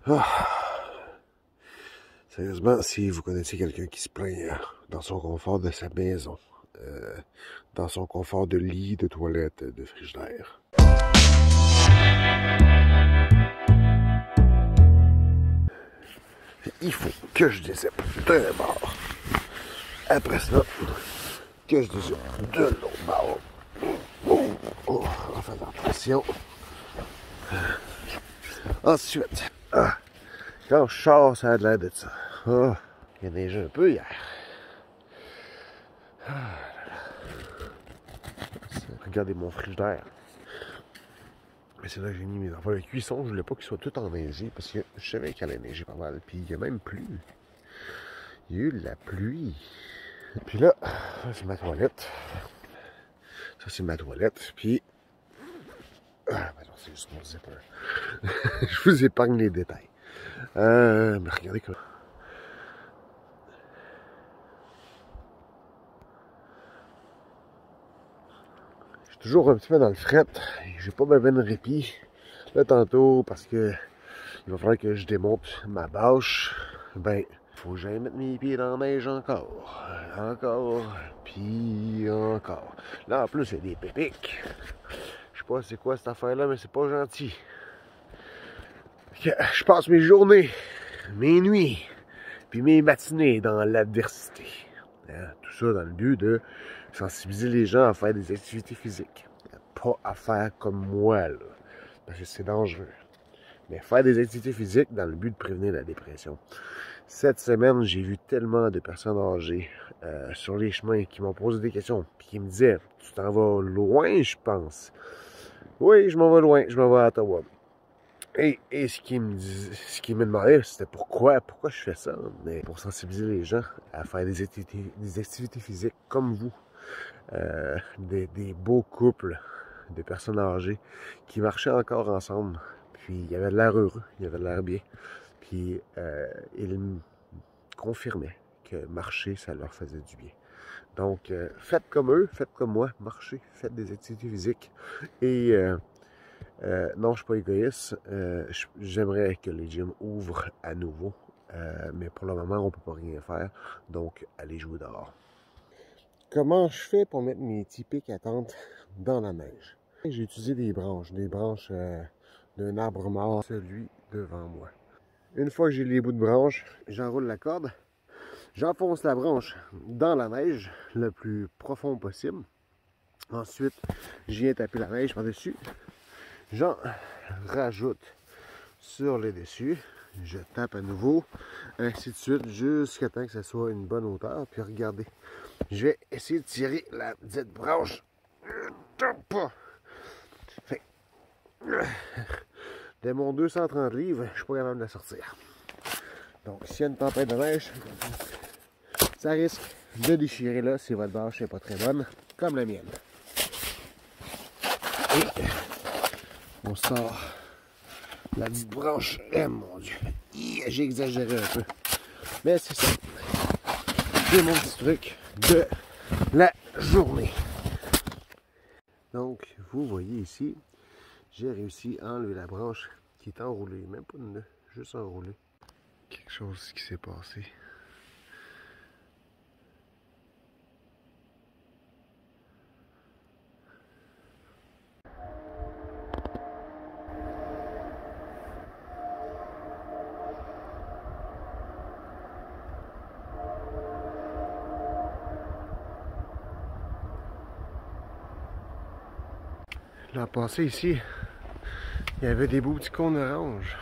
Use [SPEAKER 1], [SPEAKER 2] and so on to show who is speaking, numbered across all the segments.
[SPEAKER 1] Ah, sérieusement, si vous connaissez quelqu'un qui se plaint dans son confort de sa maison, dans son confort de lit, de toilette, de frigidaire, il faut que je décèpe d'un bord. Après ça, que je décèpe de l'autre bord. Oh, on va faire attention. Ensuite, quand je sors, ça a de l'air de ça. Ah, il y a neigé un peu hier. Regardez mon frigidaire. C'est là que j'ai mis mes affaires de cuisson. Je voulais pas qu'ils soient tout enneigés parce que je savais qu'il allait neiger pas mal. Puis il y a même plu. Il y a eu de la pluie. Puis là, ça c'est ma toilette. Ça c'est ma toilette. Puis. Ah, ben non, c'est juste mon zipper. Je vous épargne les détails. Mais regardez comme. Je suis toujours un petit peu dans le fret. J'ai pas ben de répit. Là, tantôt, parce que il va falloir que je démonte ma bâche. Ben, faut que j'aille mettre mes pieds dans la neige encore. Encore. Puis encore. Là, en plus, il y a des pépiques. Je sais pas c'est quoi cette affaire-là, mais c'est pas gentil. Je passe mes journées, mes nuits, puis mes matinées dans l'adversité. Hein? Tout ça dans le but de sensibiliser les gens à faire des activités physiques. Pas à faire comme moi, là. Parce que c'est dangereux. Mais faire des activités physiques dans le but de prévenir la dépression. Cette semaine, j'ai vu tellement de personnes âgées sur les chemins qui m'ont posé des questions, puis qui me disaient « Tu t'en vas loin, je pense. » Oui, je m'en vais loin, je m'en vais à Ottawa. Et ce qui me demandait, c'était pourquoi je fais ça. Mais pour sensibiliser les gens à faire des activités physiques comme vous. Des beaux couples de personnes âgées qui marchaient encore ensemble. Puis il y avait de l'air heureux, il y avait de l'air bien. Puis ils me confirmaient que marcher, ça leur faisait du bien. Donc, faites comme eux, faites comme moi, marchez, faites des activités physiques. Et non, je suis pas égoïste. J'aimerais que les gyms ouvrent à nouveau. Mais pour le moment, on peut pas rien faire. Donc, allez jouer dehors. Comment je fais pour mettre mes petits pics à tente dans la neige? J'ai utilisé des branches d'un arbre mort, celui devant moi. Une fois que j'ai les bouts de branche, j'enroule la corde, j'enfonce la branche dans la neige le plus profond possible. Ensuite, je viens taper la neige par-dessus. J'en rajoute sur le dessus. Je tape à nouveau, ainsi de suite, jusqu'à temps que ça soit une bonne hauteur. Puis regardez, je vais essayer de tirer la dite branche. Fait, de mon 230 livres, je suis pas capable de la sortir. Donc, s'il y a une tempête de neige, ça risque de déchirer là si votre bâche n'est pas très bonne, comme la mienne. Et on sort la dite branche. Eh mon Dieu, j'ai exagéré un peu. Mais c'est ça. C'est mon petit truc de la journée. Donc, vous voyez ici, j'ai réussi à enlever la branche qui est enroulée. Même pas de nœud, juste enroulée. Quelque chose qui s'est passé. L'an passé ici, il y avait des beaux petits cônes oranges.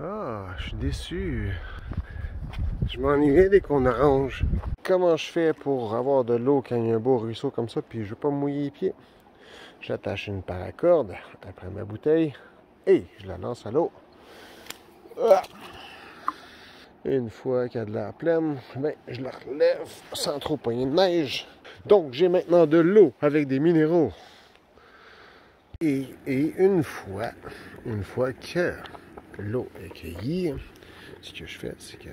[SPEAKER 1] Ah, je suis déçu. Je m'ennuyais des cônes oranges. Comment je fais pour avoir de l'eau quand il y a un beau ruisseau comme ça, puis je ne veux pas me mouiller les pieds? J'attache une paracorde après ma bouteille et je la lance à l'eau. Ah! Une fois qu'elle a de l'air pleine, ben, je la relève sans trop pogner de neige. Donc, j'ai maintenant de l'eau avec des minéraux. Et une fois que l'eau est cueillie, ce que je fais, c'est que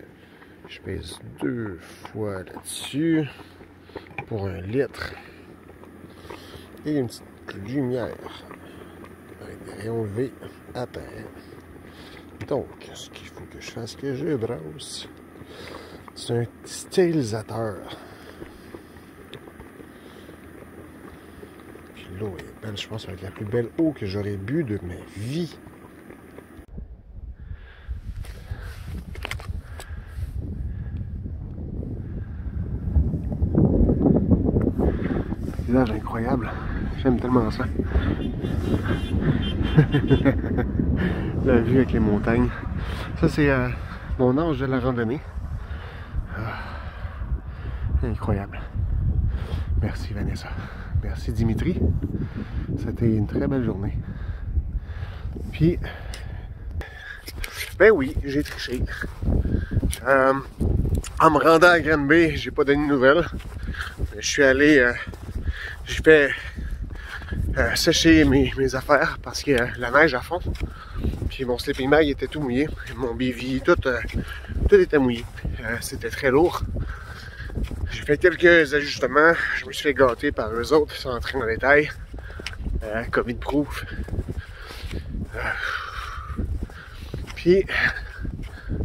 [SPEAKER 1] je pèse 2 fois là-dessus pour 1 litre. Et une petite lumière avec des rayons UV apparaît. Donc, ce qu'il faut que je fasse, que je brosse, c'est un stérilisateur. Puis l'eau est belle, je pense que ça va être la plus belle eau que j'aurais bu de ma vie. Paysage incroyable, j'aime tellement ça. La vue avec les montagnes. Ça, c'est mon ange de la randonnée. Incroyable. Merci Vanessa. Merci Dimitri. C'était une très belle journée. Puis, ben oui, j'ai triché. En me rendant à Granby, j'ai pas donné de nouvelles. Je suis allé, j'ai fait sécher mes affaires parce que la neige à fond. Puis mon sleeping bag était tout mouillé. Mon bivy, tout était mouillé. C'était très lourd. J'ai fait quelques ajustements. Je me suis fait gâter par eux autres sans entrer dans les détails. COVID-proof. Puis,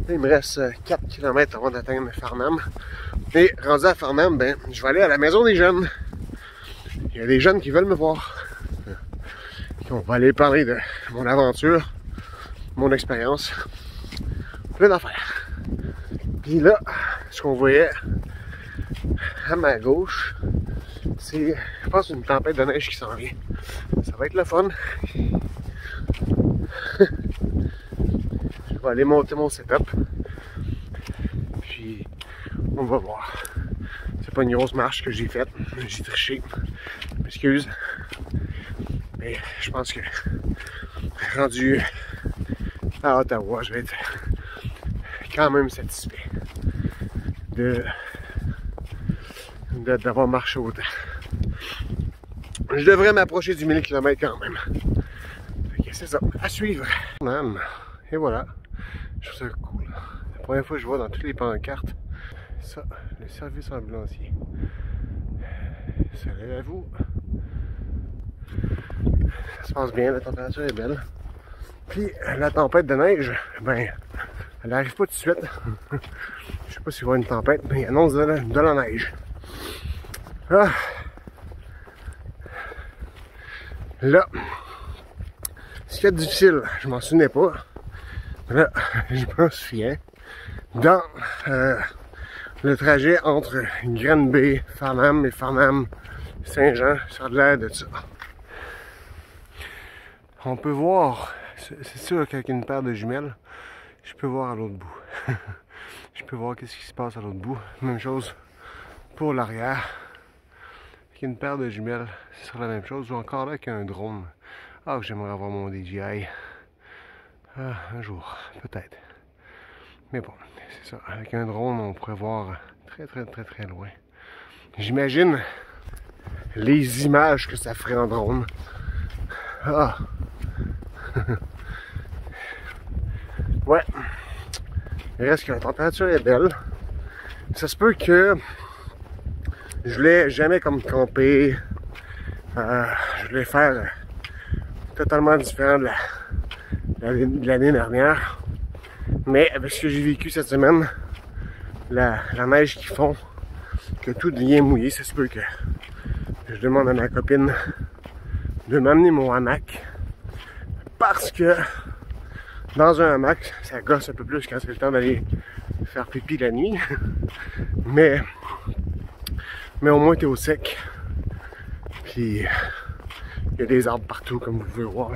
[SPEAKER 1] il me reste 4 km avant d'atteindre Farnham. Et rendu à Farnham, ben, je vais aller à la maison des jeunes. Il y a des jeunes qui veulent me voir. On va aller parler de mon aventure, mon expérience, plein d'affaires. Puis là, ce qu'on voyait à ma gauche, c'est, je pense, une tempête de neige qui s'en vient. Ça va être le fun. Je vais aller monter mon setup. Puis, on va voir. C'est pas une grosse marche que j'ai faite. J'ai triché. Je m'excuse. Mais je pense que rendu à Ottawa, je vais être quand même satisfait d'avoir marché autant. Je devrais m'approcher du 1000 km quand même. C'est ça, à suivre. Et voilà, je trouve ça cool. La première fois que je vois dans toutes les pancartes, ça, le service ambulancier. Salut à vous. Ça se passe bien, la température est belle. Puis la tempête de neige, ben, elle n'arrive pas tout de suite. Je sais pas s'il va y avoir une tempête, mais il annonce de la neige. Ah. Là, ce qui est difficile, je m'en souvenais pas. Là, je m'en souviens. Dans le trajet entre Granby, Farnham et Farnham-Saint-Jean, ça a l'air de ça. On peut voir, c'est sûr qu'avec une paire de jumelles, je peux voir à l'autre bout. Je peux voir qu'est-ce qui se passe à l'autre bout. Même chose pour l'arrière. Avec une paire de jumelles, ce sera la même chose. Ou encore là avec un drone. Ah, j'aimerais avoir mon DJI. Ah, un jour, peut-être. Mais bon, c'est ça. Avec un drone, on pourrait voir très loin. J'imagine les images que ça ferait en drone. Ah! Ouais. Il reste que la température est belle. Ça se peut que je voulais jamais comme camper. Je voulais faire totalement différent de l'année dernière. Mais avec ce que j'ai vécu cette semaine, la neige qui fond, que tout devient mouillé, ça se peut que je demande à ma copine de m'amener mon hamac. Parce que dans un hamac, ça gosse un peu plus quand c'est le temps d'aller faire pipi la nuit. mais au moins t'es au sec. Puis il y a des arbres partout comme vous pouvez voir.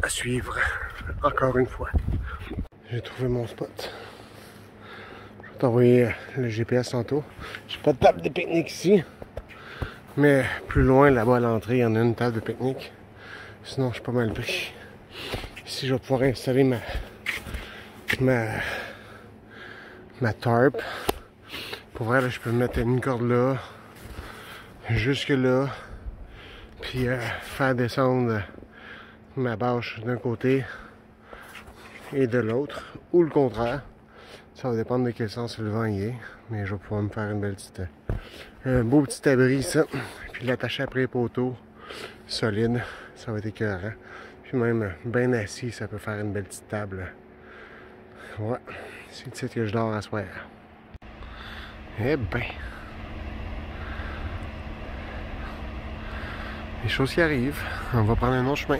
[SPEAKER 1] À suivre encore une fois. J'ai trouvé mon spot. Je vais t'envoyer le GPS tantôt. J'ai pas de table de pique-nique ici. Mais plus loin, là-bas à l'entrée, il y en a une table de pique-nique. Sinon, je suis pas mal pris. Ici, je vais pouvoir installer ma tarp. Pour vrai, là, je peux mettre une corde là, jusque là, puis faire descendre ma bâche d'un côté et de l'autre, ou le contraire. Ça va dépendre de quel sens le vent y est, mais je vais pouvoir me faire une belle petite, un beau petit abri, ça, puis l'attacher après les poteaux, solide, ça va être écœurant. Puis même bien assis, ça peut faire une belle petite table. Ouais, c'est ici que je dors à soir. Eh ben. Les choses qui arrivent. On va prendre un autre chemin.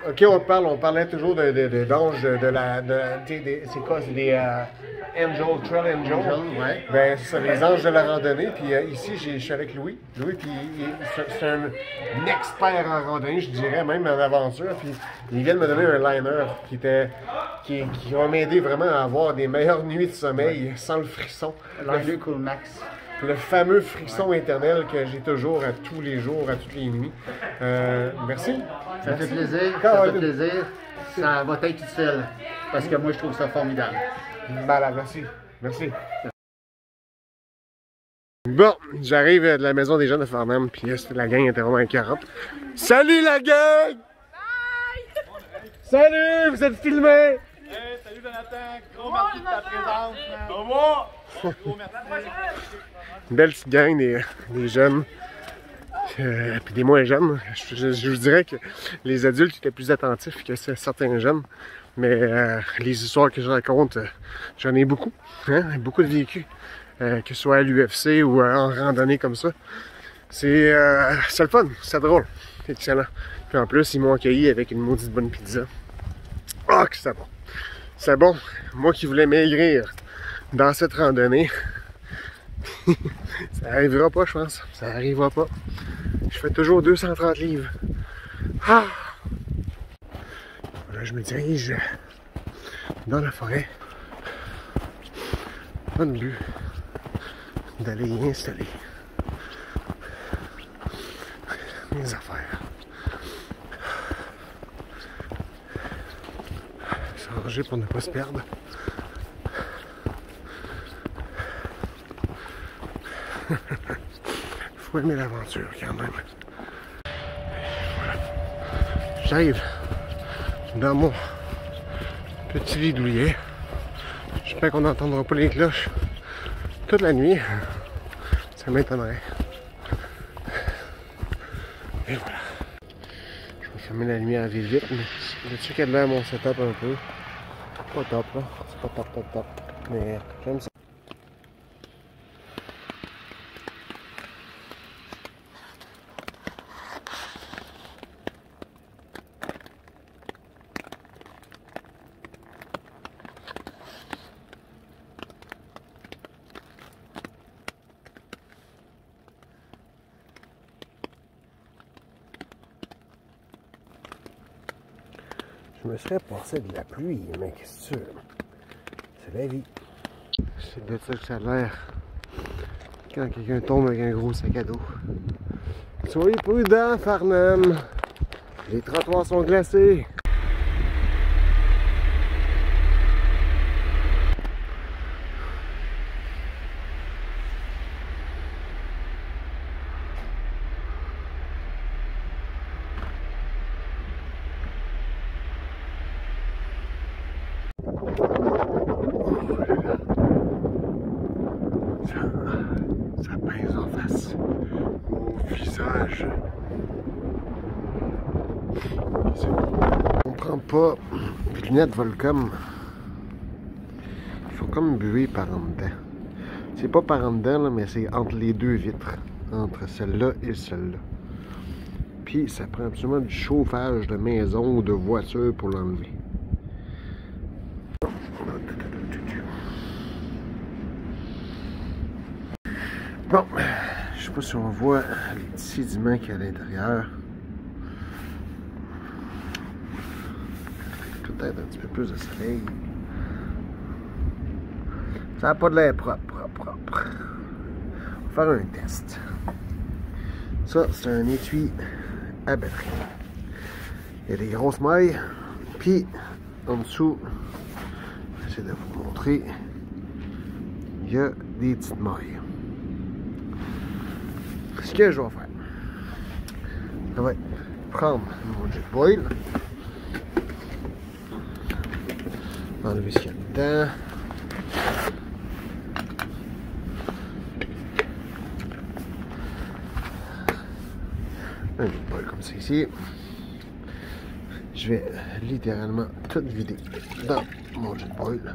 [SPEAKER 1] Ok, on parlait toujours d'anges c'est quoi? C'est des Trail Angels.
[SPEAKER 2] Ouais.
[SPEAKER 1] Ben, c'est ça, les anges de la randonnée. Puis ici, je suis avec Louis. Louis, puis c'est un expert en randonnée, je dirais, même en aventure. Puis il vient de me donner un liner qui va m'aider vraiment à avoir des meilleures nuits de sommeil sans le frisson.
[SPEAKER 2] Liner Cool Max.
[SPEAKER 1] Le fameux frisson éternel que j'ai toujours à tous les jours, à toutes les nuits. Merci.
[SPEAKER 2] Ça fait plaisir, ça fait plaisir. Ça va être utile. Parce que moi, je trouve ça formidable.
[SPEAKER 1] Voilà, merci. Merci. Bon, j'arrive de la maison des jeunes de Farnham, puis la gang était vraiment écœurante. Salut la gang! Bye! Salut, vous êtes filmés!
[SPEAKER 3] Hey, salut Jonathan, gros merci de ta présence. Au revoir! Gros merci.
[SPEAKER 1] Une belle petite gang des jeunes. Puis des moins jeunes. Je vous dirais que les adultes étaient plus attentifs que certains jeunes. Mais les histoires que je raconte, j'en ai beaucoup. Hein? Beaucoup de vécus. Que ce soit à l'UFC ou en randonnée comme ça. C'est le fun, c'est drôle. C'est excellent. Puis en plus, ils m'ont accueilli avec une maudite bonne pizza. Ah, que c'est bon. C'est bon. Moi qui voulais maigrir dans cette randonnée. Ça arrivera pas, je pense. Ça arrivera pas. Je fais toujours 230 livres. Ah! Là, je me dirige dans la forêt. Pas de but d'aller y installer mes affaires. S'arranger pour ne pas se perdre. Faut aimer l'aventure quand même. Voilà. J'arrive dans mon petit lit douillet. J'espère qu'on n'entendra pas les cloches toute la nuit. Ça m'étonnerait. Et voilà. Je vais fermer la lumière vite, mais là-dessus qu'elle a mon setup un peu. Pas top là. C'est pas top. Mais j'aime ça. Je me serais passé de la pluie, mais qu'est-ce que c'est la vie. C'est de ça que ça a l'air quand quelqu'un tombe avec un gros sac à dos. Soyez prudents, Farnham. Les trottoirs sont glacés. Ça pèse en face au visage. On prend pas. Les lunettes volent comme. Il faut comme buer par en dedans. C'est pas par en dedans, là, mais c'est entre les deux vitres. Entre celle-là et celle-là. Puis ça prend absolument du chauffage de maison ou de voiture pour l'enlever. Bon, je sais pas si on voit les petits sédiments qu'il y a à l'intérieur. Peut-être un petit peu plus de soleil. Ça n'a pas de l'air propre. On va faire un test. Ça, c'est un étui à batterie. Il y a des grosses mailles. Puis, en dessous, j'essaie de vous montrer, il y a des petites mailles. Ce que je vais faire, ça va être prendre mon Jetboil, enlever ce qu'il y a dedans, Un bol comme ça ici. Je vais littéralement tout vider dans mon jet boil.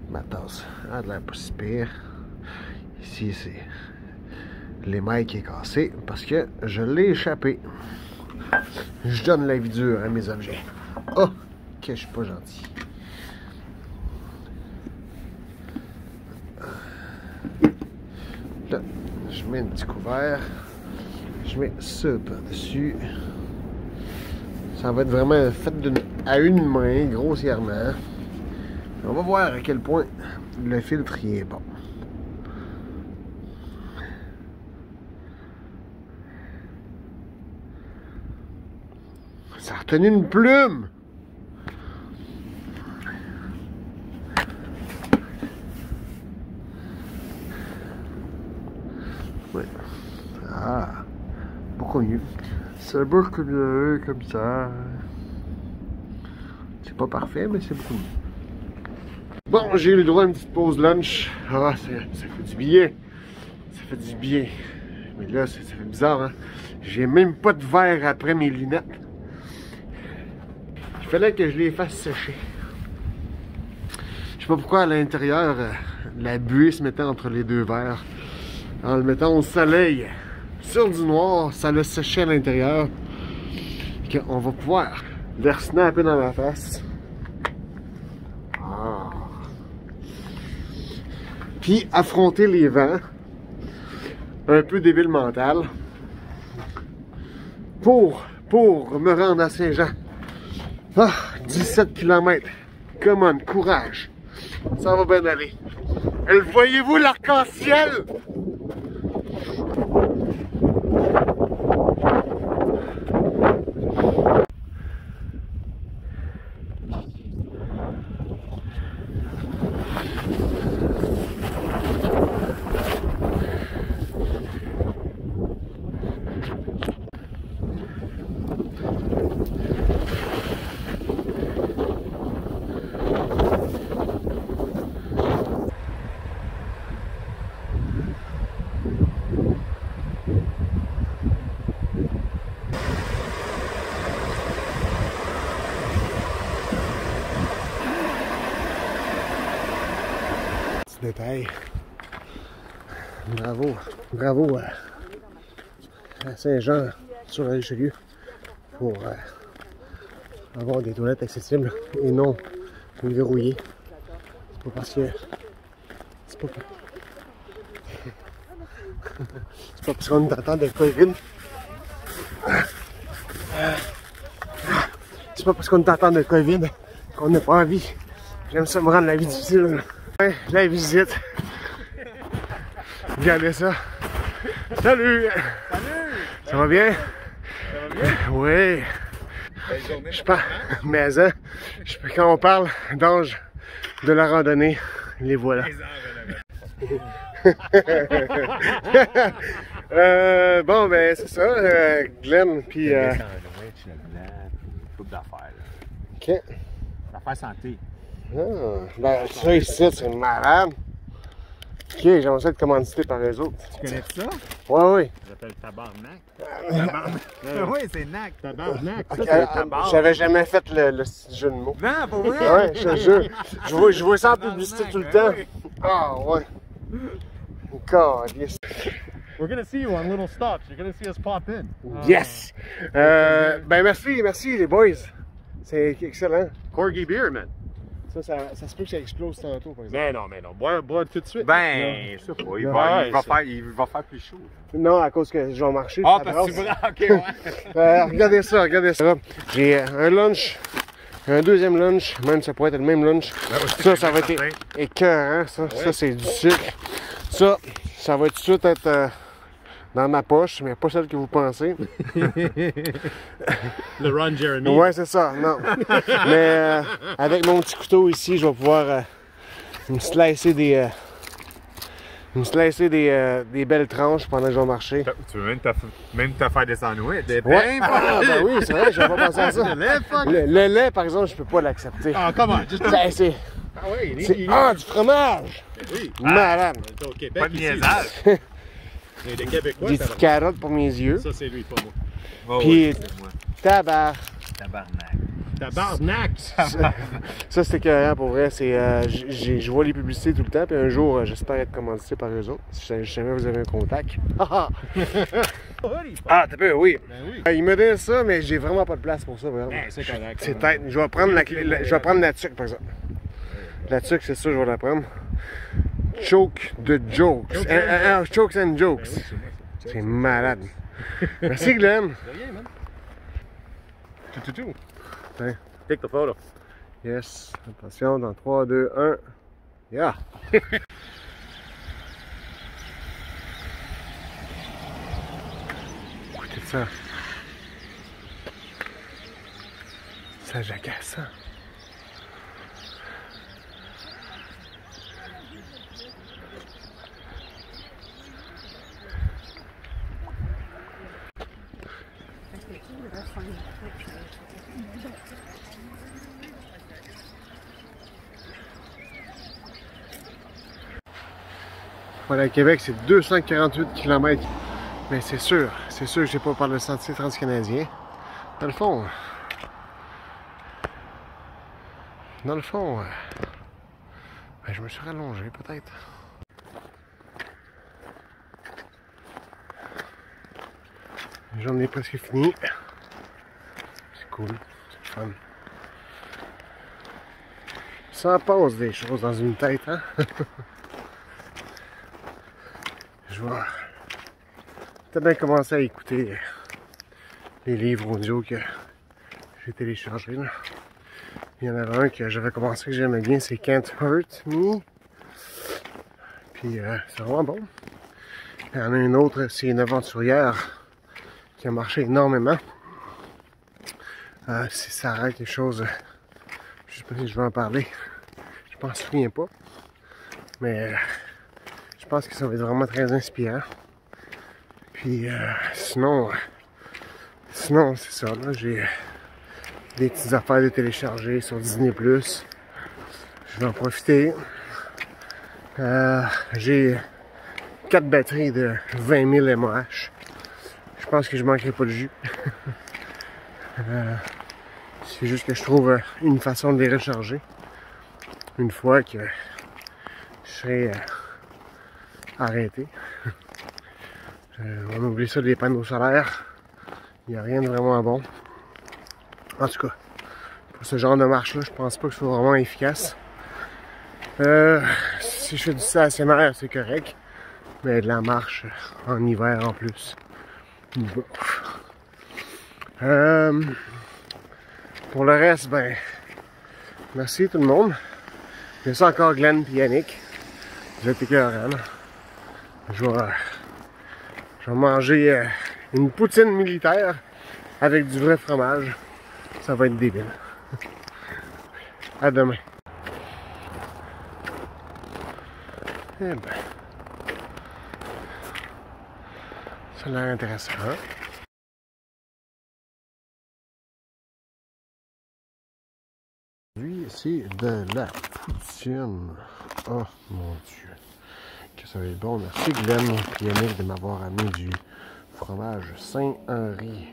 [SPEAKER 1] Ma tasse a de l'air pas si pire. Ici, c'est l'émail qui est cassé parce que je l'ai échappé. Je donne la vie dure à mes objets. Oh, que je suis pas gentil. Là, je mets un petit couvert. Je mets ça par-dessus. Ça va être vraiment fait à une main, grossièrement. On va voir à quel point le filtre y est bon. Ça a retenu une plume! Ouais. Ah! Beaucoup mieux. C'est beaucoup mieux comme ça. C'est pas parfait, mais c'est beaucoup mieux. Bon, j'ai eu le droit à une petite pause lunch. Ah, ça fait du bien. Ça fait du bien. Mais là, ça fait bizarre, hein? J'ai même pas de verre après mes lunettes. Il fallait que je les fasse sécher. Je sais pas pourquoi à l'intérieur, la buée se mettait entre les deux verres. En le mettant au soleil sur du noir, ça le séchait à l'intérieur. On va pouvoir le snapper dans la face. Ah. Puis affronter les vents. Un peu débile mental. Pour me rendre à Saint-Jean. Ah, 17 km. Come on, courage. Ça va bien aller. Et voyez-vous l'arc-en-ciel? Détail. Bravo à Saint-Jean sur la Richelieu pour avoir des toilettes accessibles et non verrouillées. C'est pas parce que c'est pas parce qu'on est en temps de COVID. C'est pas parce qu'on est en temps de COVID qu'on n'a pas envie. J'aime ça me rendre la vie difficile. Ouais, la visite. Regardez ça. Salut!
[SPEAKER 3] Salut!
[SPEAKER 1] Ça va bien?
[SPEAKER 3] Ça va bien?
[SPEAKER 1] Oui.
[SPEAKER 3] Belle journée.
[SPEAKER 1] Je pense, mais hein, quand on parle d'ange de la randonnée, les voilà. Bon, ben c'est ça, Glenn, puis...
[SPEAKER 3] Coupe d'affaires.
[SPEAKER 1] OK.
[SPEAKER 3] L'affaire santé.
[SPEAKER 1] Ah, ben ça ici, c'est malade. OK, j'aimerais ça être commandité par les autres.
[SPEAKER 3] Tu connais ça?
[SPEAKER 1] Oui.
[SPEAKER 3] Ça s'appelle tabarnak. Oui, c'est nac. Tabarnak. Ça,
[SPEAKER 1] Okay,
[SPEAKER 3] c'est tabarnak.
[SPEAKER 1] j'avais jamais fait le jeu de mots.
[SPEAKER 3] Non, pour vrai?
[SPEAKER 1] Ouais, je te jure. Je vois ça en publicité tout le temps. Ah, ouais. God, yes.
[SPEAKER 3] We're gonna see you on little stops. You're gonna see us pop in.
[SPEAKER 1] Yes! Ben merci les boys. C'est excellent.
[SPEAKER 3] Corgi beer, man.
[SPEAKER 1] Ça se peut que ça explose tantôt, par exemple.
[SPEAKER 3] Mais non. Bois tout de suite.
[SPEAKER 2] Ben, je sais pas. Il va faire plus chaud.
[SPEAKER 1] Non, à cause que je vais marcher.
[SPEAKER 3] Ah,
[SPEAKER 1] ça
[SPEAKER 3] parce que
[SPEAKER 1] brasse.
[SPEAKER 3] tu vois, ok, ouais.
[SPEAKER 1] Regardez ça. J'ai un lunch, un deuxième lunch, même ça pourrait être le même lunch. Ça va être écœurant, ça. Ça, c'est du sucre. Ça va tout de suite être dans ma poche, mais pas celle que vous pensez.
[SPEAKER 3] Le Ron Jeremy.
[SPEAKER 1] Ouais, c'est ça, non. Mais avec mon petit couteau ici, je vais pouvoir me slicer des belles tranches pendant que je vais marcher.
[SPEAKER 3] Tu veux même te faire des sandwichs?
[SPEAKER 1] Ouais. Ah, ben oui, c'est vrai, j'avais pas pensé à ça.
[SPEAKER 3] Le lait, fuck?
[SPEAKER 1] Le lait, par exemple, je peux pas l'accepter.
[SPEAKER 3] Ah, comment? Juste...
[SPEAKER 1] Ben, c'est...
[SPEAKER 3] Ah oui,
[SPEAKER 1] du fromage!
[SPEAKER 3] Oui.
[SPEAKER 1] Malade!
[SPEAKER 3] Au Québec,
[SPEAKER 2] Pas de
[SPEAKER 3] ici.
[SPEAKER 2] niaisage.
[SPEAKER 3] C'est des Québécois.
[SPEAKER 1] Des petites carottes pour mes yeux.
[SPEAKER 3] Ça, c'est lui, pas moi.
[SPEAKER 1] Puis, tabarnak.
[SPEAKER 3] Tabarnak!
[SPEAKER 1] Ça, c'était carré pour vrai. Je vois les publicités tout le temps. Puis un jour, j'espère être commandité par eux autres. Si jamais vous avez un contact. Ah, t'as peu, oui.
[SPEAKER 3] Ben oui.
[SPEAKER 1] Il me donne ça, mais j'ai vraiment pas de place pour ça. Vraiment.
[SPEAKER 3] Ben, c'est correct.
[SPEAKER 1] C'est tête. Je vais prendre je vais prendre la tuque, par exemple. La tuque, c'est sûr, je vais la prendre. Choke de jokes. Chokes and jokes. C'est malade. Merci, Glenn.
[SPEAKER 3] De rien, man. Tout.
[SPEAKER 1] Tiens.
[SPEAKER 3] Take the photo.
[SPEAKER 1] Yes. Attention, dans 3, 2, 1. Yeah! Écoutez ça. Ça jacasse, ça. Voilà, à Québec, c'est 248 km. Mais c'est sûr que j'ai pas par le sentier transcanadien. Dans le fond, ben, je me suis rallongé peut-être. La journée est presque finie. C'est cool, c'est fun. Ça passe des choses dans une tête, hein? Je vais peut-être bien commencer à écouter les livres audio que j'ai téléchargés. Là. Il y en avait un que j'avais commencé que j'aimais bien, c'est Can't Hurt Me. Puis c'est vraiment bon. Il y en a une autre, c'est une aventurière qui a marché énormément. Si ça a quelque chose, je sais pas si je vais en parler. Je m'en souviens pas. Mais je pense que ça va être vraiment très inspirant. Puis sinon c'est ça. Là, j'ai des petites affaires de télécharger sur Disney+. Je vais en profiter. J'ai 4 batteries de 20 000 mAh. Je pense que je manquerai pas de jus. C'est juste que je trouve une façon de les recharger. Une fois que je serai arrêté. On oublie ça des panneaux solaires. Il n'y a rien de vraiment bon. En tout cas, pour ce genre de marche-là, je pense pas que ce soit vraiment efficace. Si je fais du stationnaire, c'est correct. Mais de la marche en hiver en plus. Pour le reste, ben, merci tout le monde. Merci encore Glenn et Yannick. Vous êtes écœurants. Je vais manger une poutine militaire avec du vrai fromage. Ça va être débile. À demain. Eh ben. Ça a l'air intéressant. Lui, c'est de la poutine. Oh mon Dieu. Que ça va être bon. Merci Glenn et Yannick de m'avoir amené du fromage Saint-Henri.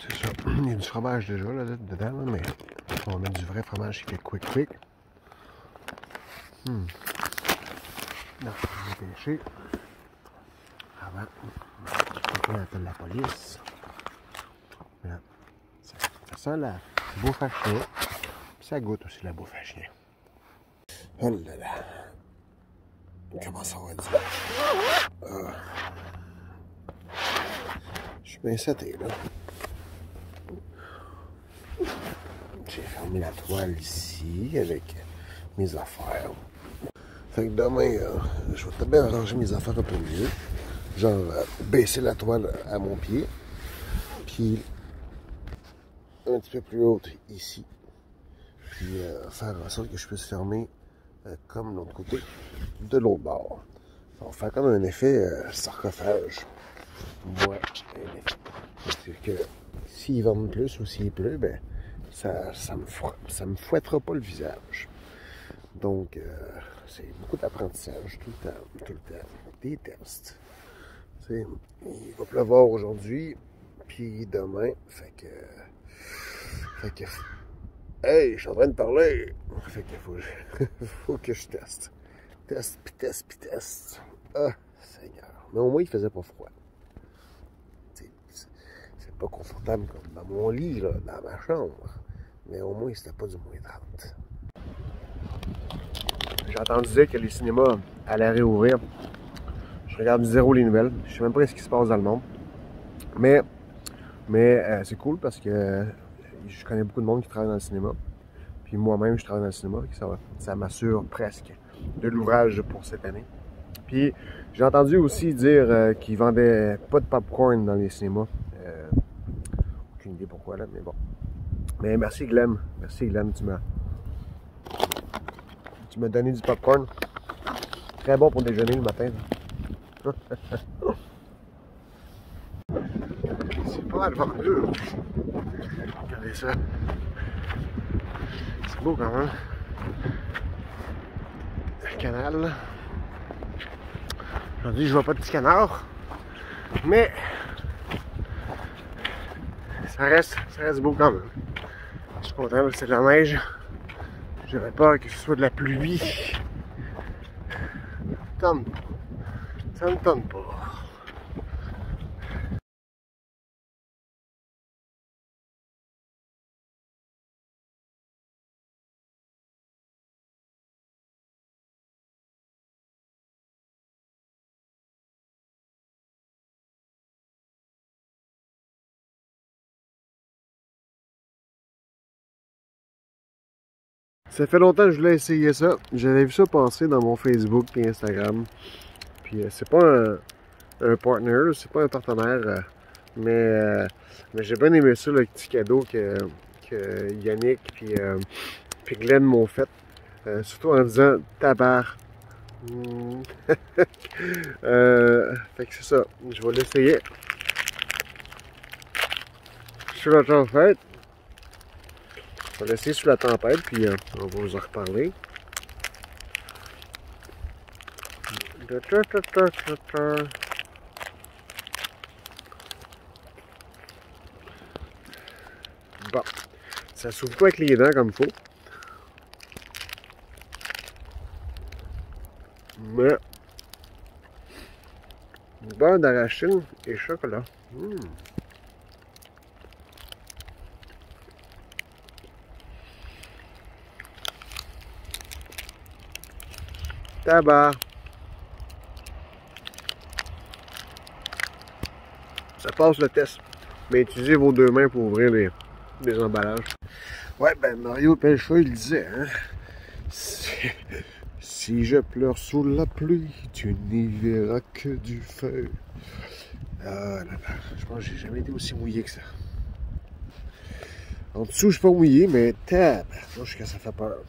[SPEAKER 1] C'est ça. Il y a du fromage déjà là, dedans, là, mais on va mettre du vrai fromage qui fait quick. Non, je vais pêcher. Avant, on appelle la police. Là. Ça sent la bouffe à chien. Ça goûte aussi la bouffe à chien. Oh là là. Comment ça va dire? Je suis bien saté là. J'ai fermé la toile ici avec mes affaires. Fait que demain, je vais peut-être bien arranger mes affaires un peu mieux. Genre, baisser la toile à mon pied. Puis, un petit peu plus haute ici. Puis, faire en sorte que je puisse fermer comme l'autre côté, de l'autre bord. On va faire comme un effet sarcophage. Ouais, c'est que s'il vente plus ou s'il pleut, ben, ça me fouettera pas le visage. Donc, c'est beaucoup d'apprentissage tout le temps, tout le temps. Des tests. Tu sais, il va pleuvoir aujourd'hui, puis demain, fait que, hey, je suis en train de parler. Fait que faut que je teste. Teste, puis teste, puis teste. Ah, Seigneur. Mais au moins, il faisait pas froid. C'est pas confortable comme dans mon lit, là, dans ma chambre. Mais au moins, c'était pas du moins 30. J'ai entendu dire que les cinémas allaient réouvrir. Je regarde zéro les nouvelles. Je sais même pas ce qui se passe dans le monde. Mais c'est cool parce que je connais beaucoup de monde qui travaille dans le cinéma. Puis moi-même, je travaille dans le cinéma. Ça m'assure presque de l'ouvrage pour cette année. Puis j'ai entendu aussi dire qu'ils vendaient pas de popcorn dans les cinémas. Aucune idée pourquoi là, mais bon. Mais merci Glenn. Merci Glenn, tu m'as donné du popcorn. Très bon pour déjeuner le matin. C'est pas mal vendu. Regardez ça. C'est beau quand même. Le canal. Là. Aujourd'hui, je vois pas de petit canard. Mais ça reste beau quand même. Je suis content parce que c'est de la neige. J'avais peur que ce soit de la pluie. Ça me tente pas. Ça fait longtemps que je voulais essayer ça. J'avais vu ça passer dans mon Facebook et Instagram. Puis c'est pas un partner, c'est pas un partenaire. Mais j'ai bien aimé ça, le petit cadeau que Yannick puis Glenn m'ont fait. Surtout en disant tabar. Fait que c'est ça. Je vais l'essayer. Sur la tempête. Je vais l'essayer sous la tempête, puis on va vous en reparler. Bon, ça s'ouvre pas avec les dents comme il faut. Mais, beurre d'arachide et chocolat. Tabac. Ça passe le test. Mais utilisez vos deux mains pour ouvrir les emballages. Ouais, ben Mario Pelcheux, il disait, hein. Si je pleure sous la pluie, tu n'y verras que du feu. Ah là là, je pense que j'ai jamais été aussi mouillé que ça. En dessous, je suis pas mouillé, mais tabarnouche que ça fait peur.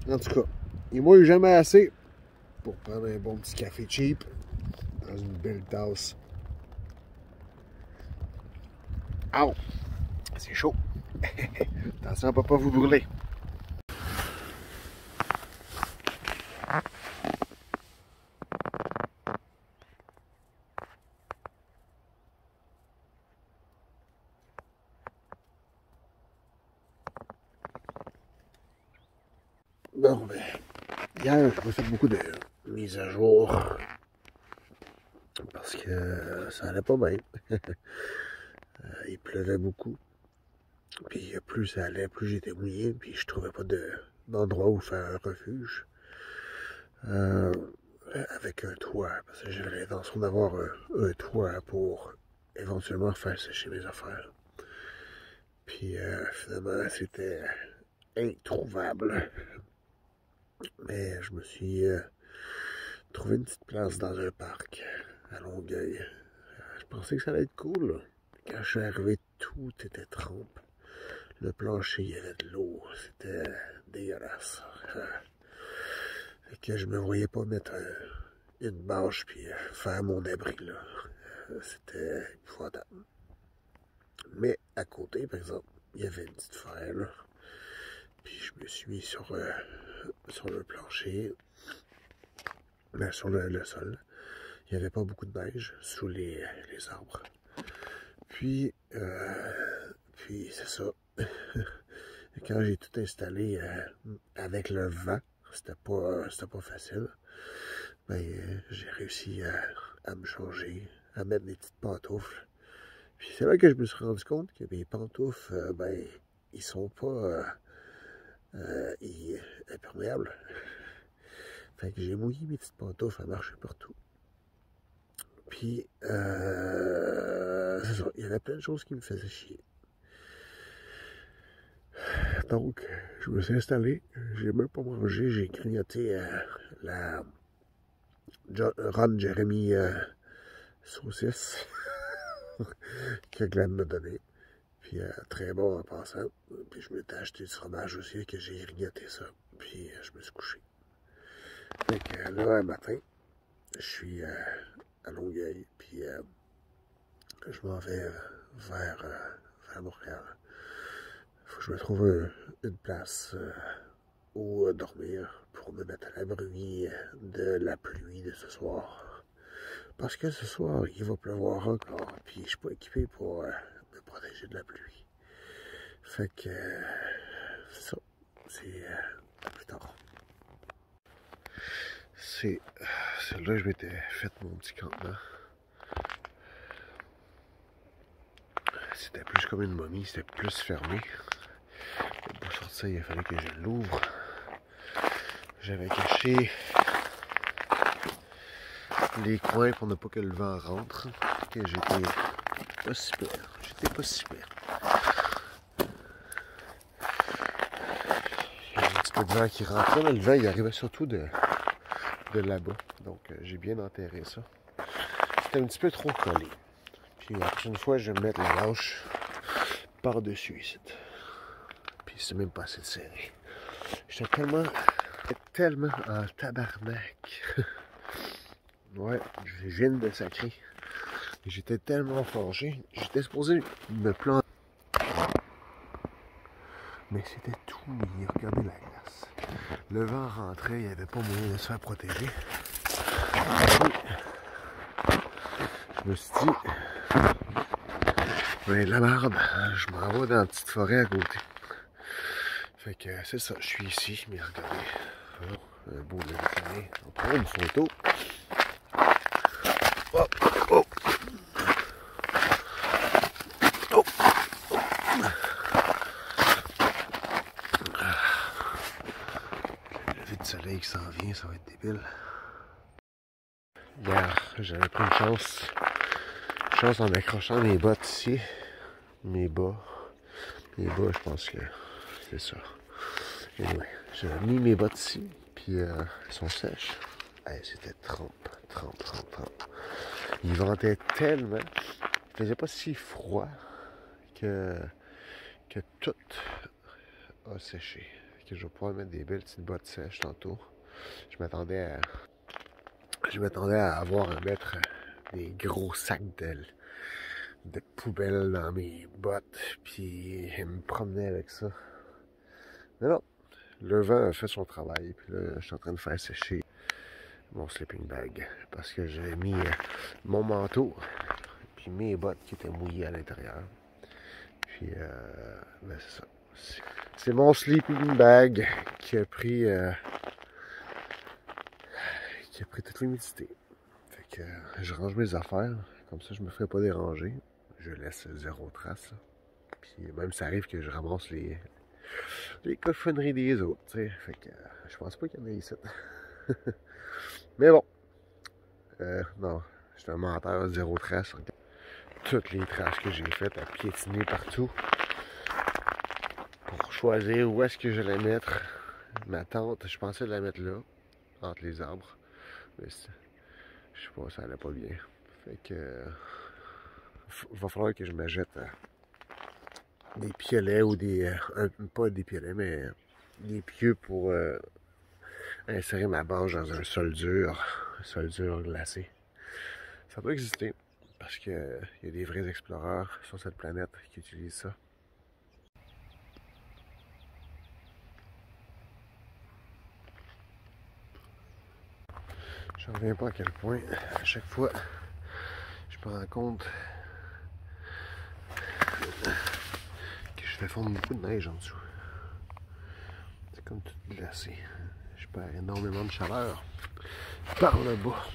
[SPEAKER 1] En tout cas, il mouille jamais assez pour prendre un bon petit café cheap dans une belle tasse. Ow! C'est chaud. Attention à ne pas vous brûler. Bon, ben, hier, j'ai fait beaucoup de mises à jour parce que ça allait pas bien. Il pleuvait beaucoup. Puis plus ça allait, plus j'étais mouillé, puis je trouvais pas d'endroit où faire un refuge. Avec un toit, parce que j'avais l'intention d'avoir un toit pour éventuellement faire sécher mes affaires. Puis finalement, c'était introuvable. Mais je me suis trouvé une petite place dans un parc à Longueuil. Je pensais que ça allait être cool. Quand je suis arrivé, tout était trempe. Le plancher, il y avait de l'eau. C'était dégueulasse. Fait que je me voyais pas mettre une bâche puis faire mon abri là. C'était épouvantable. Mais à côté, par exemple, il y avait une petite ferme là. Puis je me suis mis sur le plancher, sur le sol. Il n'y avait pas beaucoup de neige sous les arbres. Puis c'est ça. Quand j'ai tout installé avec le vent, c'était pas facile. Ben, j'ai réussi à me changer, à mettre des petites pantoufles. Puis c'est là que je me suis rendu compte que mes pantoufles, ben, ils sont pas imperméables. Fait que j'ai mouillé mes petites pantoufles à marcher partout. Puis, c'est ça, il y avait plein de choses qui me faisaient chier. Donc, je me suis installé, j'ai même pas mangé, j'ai grignoté la Ron Jeremy saucisse que Glenn m'a donné. Puis très bon en passant. Puis je m'étais acheté du fromage aussi, que j'ai grignoté ça. Puis je me suis couché. Fait que là, un matin, je suis à Longueuil, puis je m'en vais vers Montréal. Faut que je me trouve une place où dormir pour me mettre à l'abri de la pluie de ce soir. Parce que ce soir, il va pleuvoir encore, puis je suis pas équipé pour me protéger de la pluie. Fait que c'est ça. C'est plus tard. C'est là que je m'étais fait mon petit campement. C'était plus comme une momie, c'était plus fermé. Pour sortir, il a fallu que je l'ouvre. J'avais caché les coins pour ne pas que le vent rentre. Que j'étais pas si pire. J'étais pas si pire. Il y avait un petit peu de vent qui rentrait, mais le vent il arrivait surtout de là-bas. Donc j'ai bien enterré ça. C'était un petit peu trop collé. Puis la prochaine fois, je vais mettre la lâche par-dessus ici. Puis c'est même pas assez serré. J'étais tellement en tabarnak. Ouais, je viens de sacrer. J'étais tellement forgé. J'étais supposé me planter. Mais c'était tout mouillé. Regardez la glace. Le vent rentrait, il n'y avait pas moyen de se faire protéger. Je me suis dit, ben la barbe, je m'en vais dans la petite forêt à côté. Fait que c'est ça, je suis ici, mais regardez. Oh, un beau lever de soleil. On prend une photo. Oh, oh. Oh. Le lever de soleil qui s'en vient, ça va être débile. Hier, j'avais pris une chance en accrochant mes bottes ici. Mes bas, je pense que c'est ça. Anyway, j'ai mis mes bottes ici, puis elles sont sèches. Hey, c'était trempe. Il ventait tellement, il faisait pas si froid que tout a séché. Que je vais pouvoir mettre des belles petites bottes sèches tantôt. Je m'attendais à avoir à mettre des gros sacs de poubelle dans mes bottes, puis me promener avec ça. Mais non, le vent a fait son travail, puis là, je suis en train de faire sécher mon sleeping bag, parce que j'avais mis mon manteau, puis mes bottes qui étaient mouillées à l'intérieur. Puis, ben c'est ça. C'est mon sleeping bag qui a pris toute l'humidité. Fait que je range mes affaires, comme ça je me ferai pas déranger. Je laisse zéro trace. Puis même ça arrive que je ramasse les cochonneries des autres, tu sais. Fait que je pense pas qu'il y en ait ici. Mais bon. Non, je suis un menteur, zéro trace. Toutes les traces que j'ai faites à piétiner partout. Pour choisir où est-ce que j'allais mettre ma tente. Je pensais la mettre là, entre les arbres. Mais je sais pas, ça allait pas bien. Fait que va falloir que je me jette des piolets ou pas des piolets, mais des pieux pour insérer ma bâche dans un sol dur glacé. Ça doit exister, parce qu'il y a des vrais exploreurs sur cette planète qui utilisent ça. Je ne reviens pas à quel point, à chaque fois, je me rends compte que je fais fondre beaucoup de neige en dessous. C'est comme tout glacé. Je perds énormément de chaleur par le bas.